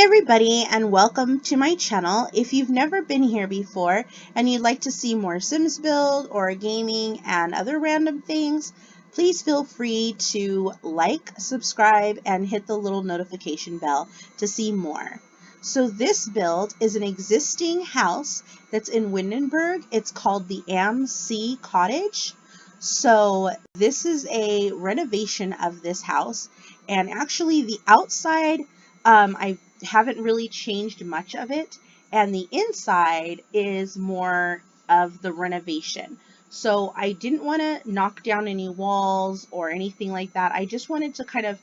everybody, and welcome to my channel. If you've never been here before and you'd like to see more Sims build or gaming and other random things, please feel free to like, subscribe, and hit the little notification bell to see more. So this build is an existing house that's in Windenburg. It's called the Am See cottage. So this is a renovation of this house, and actually the outside I haven't really changed much of it, and the inside is more of the renovation. So I didn't want to knock down any walls or anything like that. I just wanted to kind of,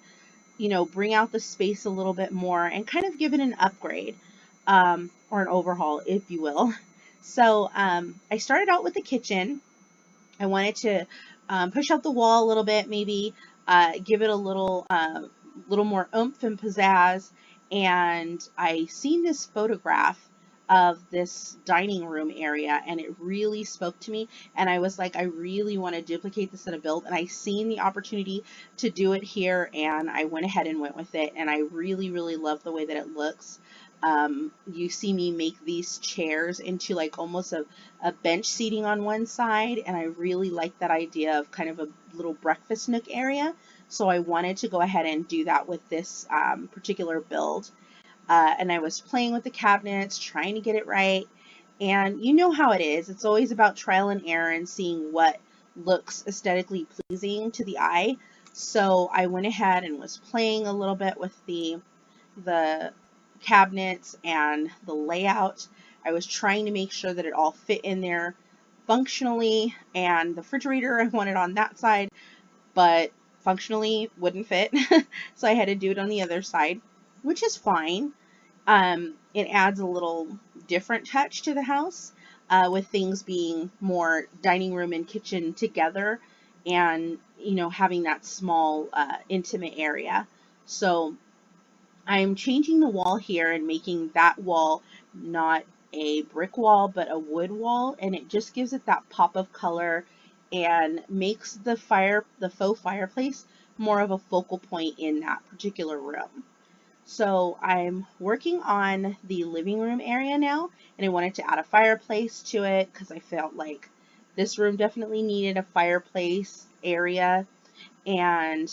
bring out the space a little bit more and kind of give it an upgrade, or an overhaul, if you will. So I started out with the kitchen. I wanted to push out the wall a little bit, maybe give it a little more oomph and pizzazz. And I seen this photograph of this dining room area, and it really spoke to me, and I was like, I really want to duplicate this in a build. And I seen the opportunity to do it here, and I went ahead and went with it, and I really love the way that it looks. You see me make these chairs into like almost a bench seating on one side, and I really like that idea of kind of a little breakfast nook area. So I wanted to go ahead and do that with this particular build. And I was playing with the cabinets, trying to get it right. And you know how it is. It's always about trial and error and seeing what looks aesthetically pleasing to the eye. So I went ahead and was playing a little bit with the cabinets and the layout. I was trying to make sure that it all fit in there functionally, and the refrigerator I wanted on that side, but functionally wouldn't fit. So I had to do it on the other side, which is fine. It adds a little different touch to the house, with things being more dining room and kitchen together, and having that small intimate area. So I'm changing the wall here and making that wall not a brick wall but a wood wall, and it just gives it that pop of color and makes the faux fireplace more of a focal point in that particular room. So I'm working on the living room area now, and I wanted to add a fireplace to it because I felt like this room definitely needed a fireplace area. And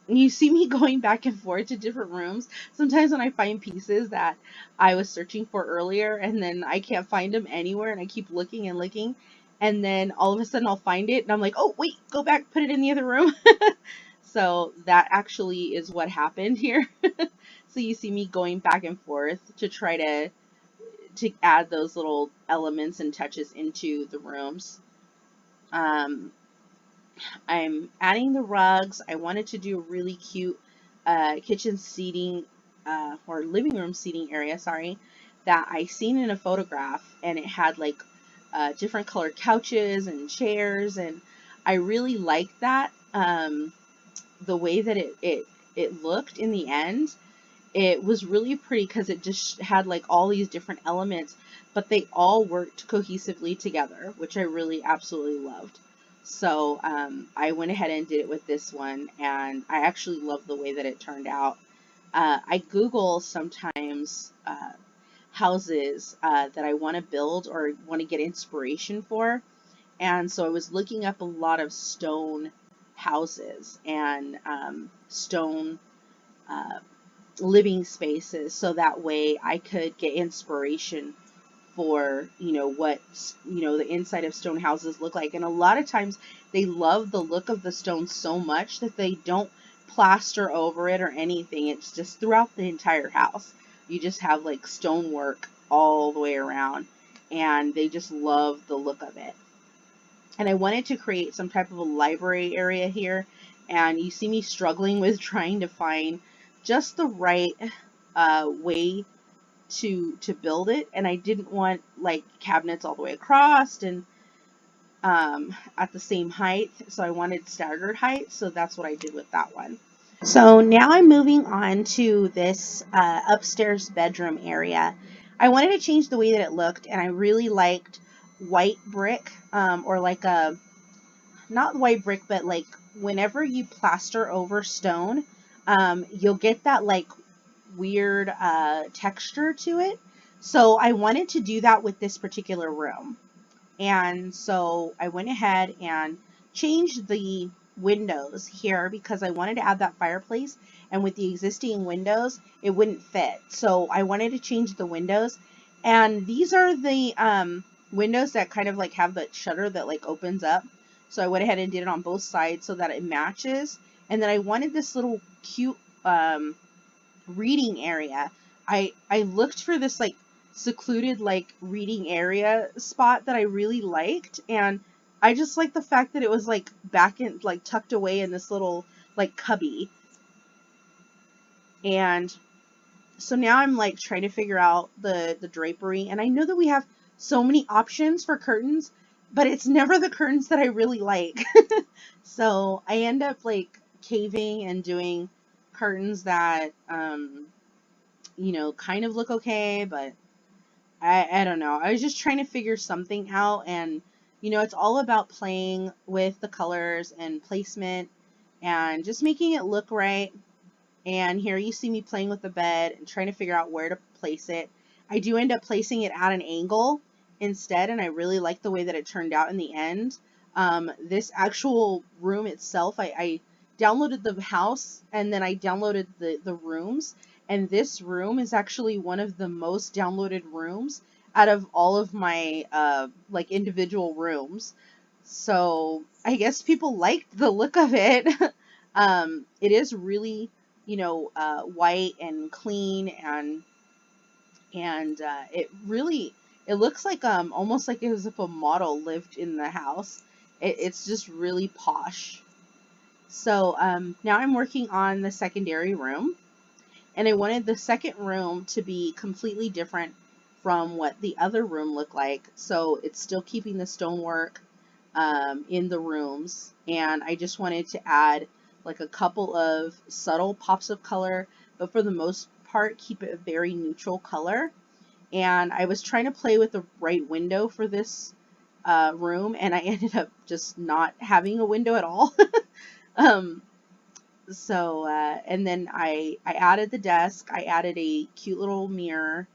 you see me going back and forth to different rooms. Sometimes when I find pieces that I was searching for earlier, and then I can't find them anywhere, and I keep looking and looking, and then all of a sudden I'll find it, and I'm like, oh wait, go back, put it in the other room. So that actually is what happened here. So you see me going back and forth to try to add those little elements and touches into the rooms. I'm adding the rugs. I wanted to do a really cute kitchen seating or living room seating area, sorry, that I seen in a photograph, and it had like different colored couches and chairs, and I really liked that. The way that it looked in the end, it was really pretty because it just had like all these different elements, but they all worked cohesively together, which I really absolutely loved. So I went ahead and did it with this one, and I actually love the way that it turned out. I Google sometimes houses that I want to build or want to get inspiration for, and so I was looking up a lot of stone houses and stone living spaces, so that way I could get inspiration for what the inside of stone houses look like. And a lot of times they love the look of the stone so much that they don't plaster over it or anything. It's just throughout the entire house. You just have like stonework all the way around, and they just love the look of it. And I wanted to create some type of a library area here, and you see me struggling with trying to find just the right way to build it. And I didn't want like cabinets all the way across and at the same height, so I wanted staggered height. So that's what I did with that one. So now I'm moving on to this upstairs bedroom area. I wanted to change the way that it looked, and I really liked white brick, or like a, not white brick, but like whenever you plaster over stone, you'll get that like weird texture to it. So I wanted to do that with this particular room. And so I went ahead and changed the windows here because I wanted to add that fireplace, and with the existing windows it wouldn't fit. So I wanted to change the windows, and these are the windows that kind of like have the shutter that like opens up. So I went ahead and did it on both sides so that it matches. And then I wanted this little cute reading area. I looked for this like secluded like reading area spot that I really liked, and I just like the fact that it was like back in like tucked away in this little like cubby. And so now I'm like trying to figure out the drapery, and I know that we have so many options for curtains, but it's never the curtains that I really like. So I end up like caving and doing curtains that you know, kind of look okay, but I don't know. I was just trying to figure something out, and you know, it's all about playing with the colors and placement and just making it look right. And here you see me playing with the bed and trying to figure out where to place it. I do end up placing it at an angle instead, and I really like the way that it turned out in the end. This actual room itself, I downloaded the house and then I downloaded the rooms, and this room is actually one of the most downloaded rooms out of all of my like individual rooms. So I guess people liked the look of it. It is really, you know, white and clean, and it really, it looks like almost like as if a model lived in the house. It's just really posh. So now I'm working on the secondary room, and I wanted the second room to be completely different from what the other room looked like. So it's still keeping the stonework in the rooms, and I just wanted to add like a couple of subtle pops of color, but for the most part keep it a very neutral color. And I was trying to play with the right window for this room, and I ended up just not having a window at all. um, so and then I added the desk. I added a cute little mirror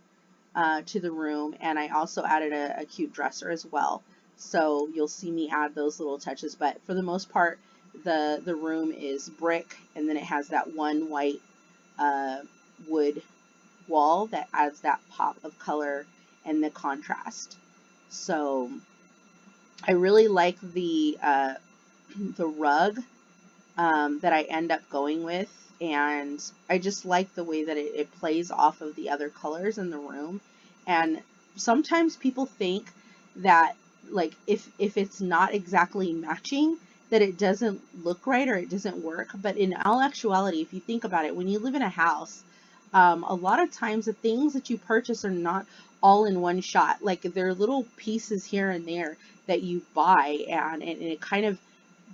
to the room, and I also added a cute dresser as well. So you'll see me add those little touches, but for the most part the room is brick, and then it has that one white wood wall that adds that pop of color and the contrast. So I really like the rug that I end up going with, and I just like the way that it plays off of the other colors in the room. And sometimes people think that like if it's not exactly matching, that it doesn't look right or it doesn't work. But in all actuality, if you think about it, when you live in a house, a lot of times the things that you purchase are not all in one shot. Like there are little pieces here and there that you buy, and it kind of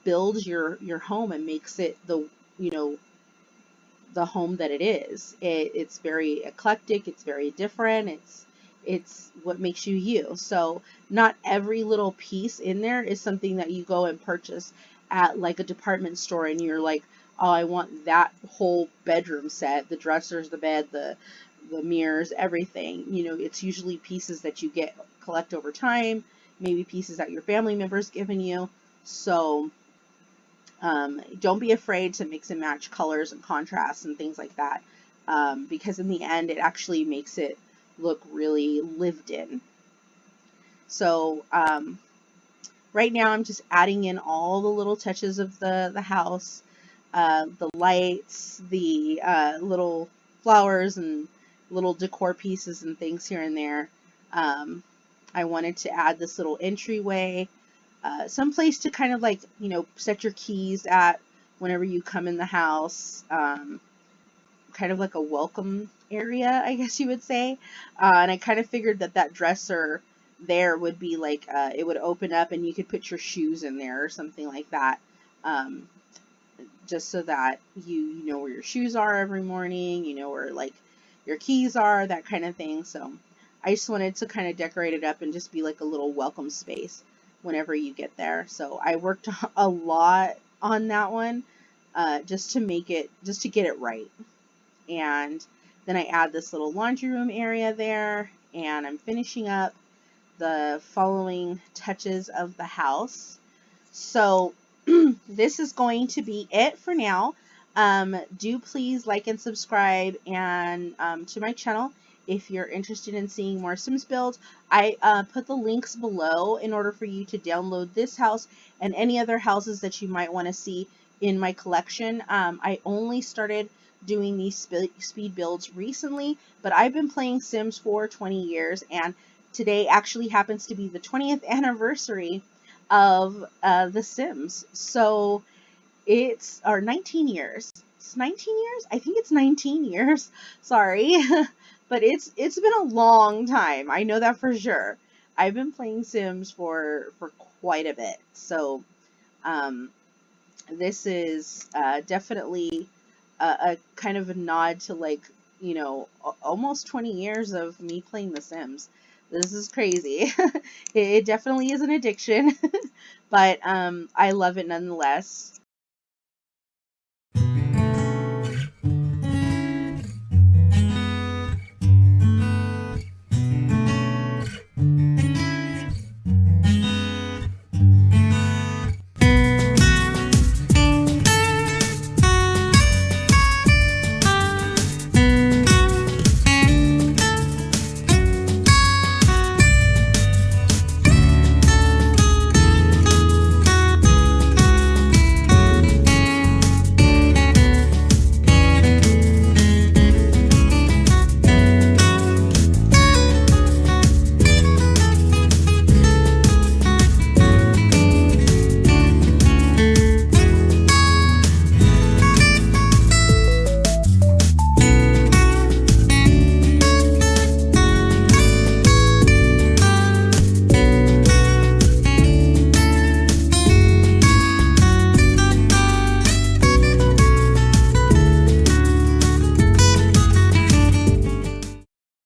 builds your home and makes it the, you know, the home that it is. It's very eclectic, it's very different, it's what makes you you. So not every little piece in there is something that you go and purchase at like a department store and you're like, oh, I want that whole bedroom set, the dressers, the bed, the mirrors, everything. You know, it's usually pieces that you collect over time, maybe pieces that your family members given you. So don't be afraid to mix and match colors and contrasts and things like that, because in the end it actually makes it look really lived in. So right now I'm just adding in all the little touches of the house, the lights, the little flowers and little decor pieces and things here and there. I wanted to add this little entryway, some place to kind of like, you know, set your keys at whenever you come in the house, kind of like a welcome area, I guess you would say. And I kind of figured that that dresser there would be like, it would open up and you could put your shoes in there or something like that, just so that you know where your shoes are every morning, you know where like your keys are, that kind of thing. So I just wanted to kind of decorate it up and just be like a little welcome space whenever you get there. So I worked a lot on that one, just to get it right. And Then I add this little laundry room area there, and I'm finishing up the following touches of the house. So this is going to be it for now. Do please like and subscribe and to my channel if you're interested in seeing more Sims builds. I put the links below in order for you to download this house and any other houses that you might want to see in my collection. I only started doing these speed builds recently, but I've been playing Sims for 20 years, and today actually happens to be the 20th anniversary of The Sims. So it's, or 19 years. It's 19 years? I think it's 19 years. Sorry. But it's been a long time. I know that for sure. I've been playing Sims for quite a bit. So this is definitely a kind of a nod to, like, you know, almost 20 years of me playing The Sims. This is crazy. It definitely is an addiction, but I love it nonetheless.